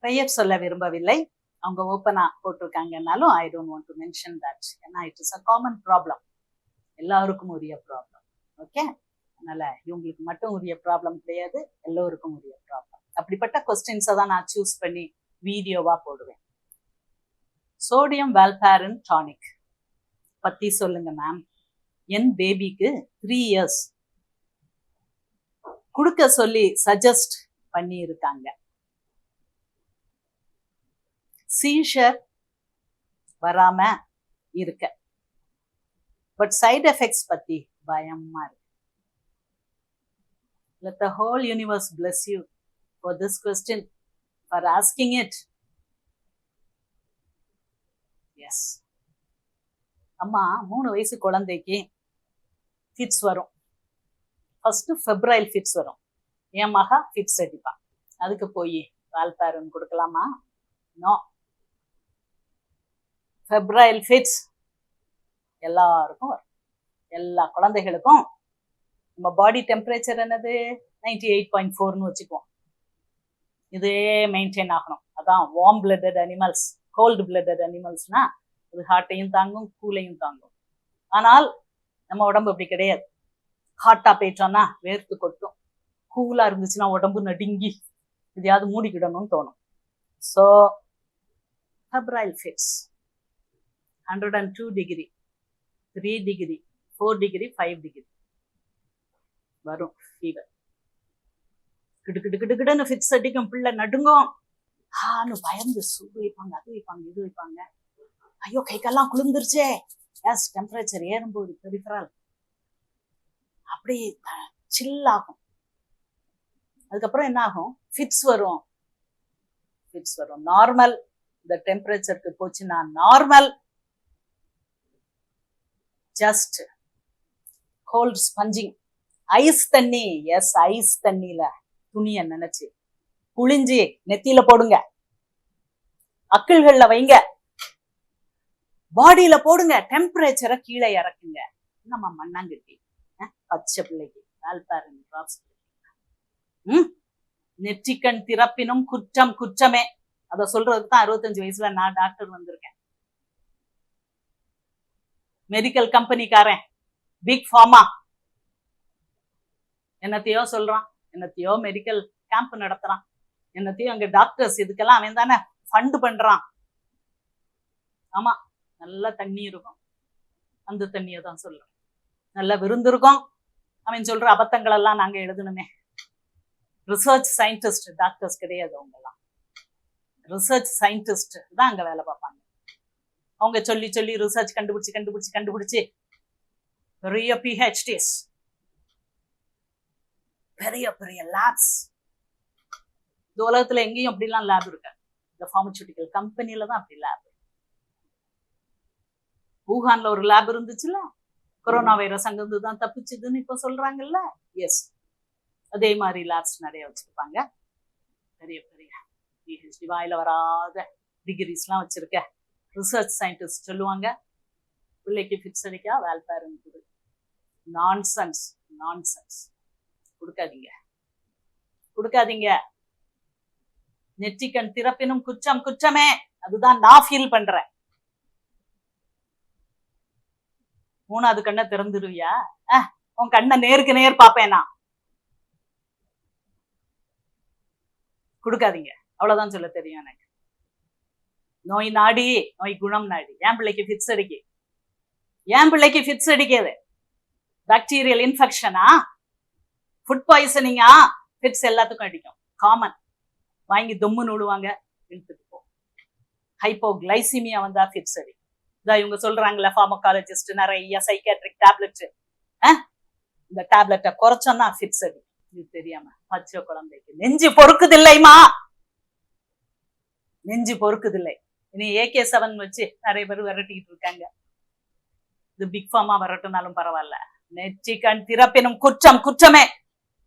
பெயர் சொல்ல விரும்பவில்லை. அவங்க ஓப்பனா போட்டிருக்காங்கன்னாலும் I don't want to mention that. ஏன்னா it is a common problem, எல்லாருக்கும் உரிய ப்ராப்ளம். ஓகே, அதனால இவங்களுக்கு மட்டும் உரிய ப்ராப்ளம் கிடையாது, எல்லோருக்கும் உரிய ப்ராப்ளம். அப்படிப்பட்ட கொஸ்டின்ஸை தான் நான் சூஸ் பண்ணி வீடியோவா போடுவேன். சோடியம் வால்பாரின் டானிக் பத்தி சொல்லுங்க மேம். என் பேபிக்கு 3 years கொடுக்க சொல்லி சஜஸ்ட் பண்ணி இருக்காங்க. சீஷர் வராம இருக்க, பட் சைடு எஃபெக்ட்ஸ் பத்தி பயமா இருக்கு. Let the whole universe bless you for this question, for asking it. Yes. அம்மா 3 வயசு குழந்தைக்கு ஃபிட்ஸ் வரும். ஃபர்ஸ்ட் ஃபெப்ரைல் ஃபிட்ஸ் வரும். என் மகா ஃபிட்ஸ் அடிப்பான். அதுக்கு போய் வால்பாரின் கொடுக்கலாமா? நோ. ஃபெப்ரைல் ஃபிட்ஸ் எல்லாருக்கும் வரும், எல்லா குழந்தைகளுக்கும். நம்ம பாடி டெம்பரேச்சர் என்னது? 98.4ன்னு வச்சுக்குவோம். இதே மெயின்டைன் ஆகணும். அதான் warm blooded animals. Cold blooded அனிமல்ஸ்னா அது ஹார்ட்டையும் தாங்கும், கூலையும் தாங்கும். ஆனால் நம்ம உடம்பு அப்படி கிடையாது. ஹாட்டா போயிட்டோம்னா வேர்த்து கொட்டும், கூலா இருந்துச்சுன்னா உடம்பு நடுங்கி எதையாவது மூடிக்கிடணும்னு தோணும். So febrile fits 102 degree, 3 degree, 4 degree, 5 degree வரும் ஃபீவர். கிடுக்கிடுன்னு ஃபிட்ஸ் அடிக்கும், பிள்ளை நடுங்கும். ஆன்னு பயந்து சூடு வைப்பாங்க, அது வைப்பாங்க, இது வைப்பாங்க. ஐயோ கை கால்லாம் குளிர்ந்துருச்சே. எஸ், டெம்பரேச்சர் ஏறும்போது பெரிஃபரல் அப்படி சில் ஆகும். அதுக்கப்புறம் என்ன ஆகும்? ஃபிட்ஸ் வரும். ஃபிட்ஸ் வரும். நார்மல் இந்த டெம்பரேச்சருக்கு போச்சுன்னா normal. Just gold sponging, ice தண்ணி. எஸ், ஐஸ் தண்ணியில துணிய நினைச்சு புளிஞ்சு நெத்தியில போடுங்க, அக்கிள்கள்ல வைங்க, பாடியில போடுங்க, டெம்பரேச்சரை கீழே இறக்குங்க. நம்ம மண்ணாங்கட்டி பச்சை பிள்ளைக்கு வால்பாரின் டிராப்ஸ். நெற்றிக்கண் திறப்பினும் குற்றம் குற்றமே. அத சொல்றதுக்கு தான் 65 வயசுல நான் டாக்டர் வந்திருக்கேன். மெடிக்கல் கம்பெனிக்காரன், பிக் ஃபார்மா என்னத்தையோ சொல்றான், என்னத்தையோ மெடிக்கல் கேம்ப் நடத்துறான், என்னத்தையும் அங்க டாக்டர்ஸ் இதுக்கெல்லாம் அவன் தானே ஃபண்ட் பண்றான். ஆமா, நல்ல தண்ணி இருக்கும், அந்த தண்ணியை தான் சொல்றேன். நல்ல விருந்து இருக்கும், அவன் சொல்ற அபத்தங்கள் எல்லாம் நாங்க எழுதணுமே. ரிசர்ச் சயின்டிஸ்ட் டாக்டர்ஸ் கிடையாது. அவங்க எல்லாம் ரிசர்ச் சயின்டிஸ்ட் தான் அங்க வேலை பார்ப்பாங்க. அவங்க சொல்லி சொல்லி ரிசர்ச் கண்டுபிடிச்சு பெரிய பிஹெச்டிஸ், பெரிய பெரிய லேப்ஸ். இந்த உலகத்துல எங்கேயும் அப்படிலாம் லேப் இருக்கு. இந்த பார்மசூட்டிக்கல் கம்பெனில தான் அப்படி லேப். வூஹான்ல ஒரு லேப் இருந்துச்சுல, கொரோனா வைரஸ் அங்கிருந்து தான் தப்பிச்சுதுன்னு இப்ப சொல்றாங்கல்ல. எஸ், அதே மாதிரி லேப்ஸ் நிறைய வச்சிருப்பாங்க. பெரிய பெரிய பிஹெச்டி, வாயில வராத டிகிரிஸ்லாம் வச்சிருக்க ரிசர்ச் சயின்டிஸ்ட் சொல்லுவாங்க, பிள்ளைக்கு ஃபிட்ஸ் அடிக்கா வால்பாரின் கொடு. Nonsense, nonsense. கொடுக்காதீங்க, கொடுக்காதீங்க. நெற்றிக்கண் திறப்பினும் குற்றம் குற்றமே. அதுதான் நான் ஃபீல் பண்றேன். 3வது கண்ணை திறந்துருவியா? உன் கண்ணை நேருக்கு நேர் பாப்பேன் நான். கொடுக்காதீங்க, அவ்வளவுதான் சொல்ல தெரியும் எனக்கு. நோய் நாடி, நோய் குணம் நாடி. என் பிள்ளைக்கு ஃபிட்ஸ் அடிக்கு, என் பிள்ளைக்கு ஃபிட்ஸ் அடிக்காது. பாக்டீரியல் இன்ஃபெக்ஷனா, ஃபுட் பாய்சனிங்கா, ஃபிட்ஸ் எல்லாத்துக்கும் அடிக்கும். காமன். வாங்கி தொம்மு நூடுவாங்க, இழுத்துட்டு போ. ஹைப்போகிளைசிமியா வந்தா ஃபிட்ஸ் அடிக்கும். இதான் இவங்க சொல்றாங்கல்ல, ஃபார்மகாலஜிஸ்ட் நிறைய சைக்காட்ரிக் டேப்லெட். இந்த டேப்லெட்டை குறைச்சோம்னா ஃபிட்ஸ் அடிக்கும். இது தெரியாம பச்சை குழந்தைக்கு நெஞ்சு பொறுக்குதில்லைமா, நெஞ்சு பொறுக்குதில்லை. இனி AK7 வச்சு நிறைய பேர் விரட்டிக்கிட்டு இருக்காங்க. இது பிக் ஃபார்மா வரட்டும்னாலும் பரவாயில்ல. நெற்றிக்கண் திறப்பினும் குற்றம் குற்றமே.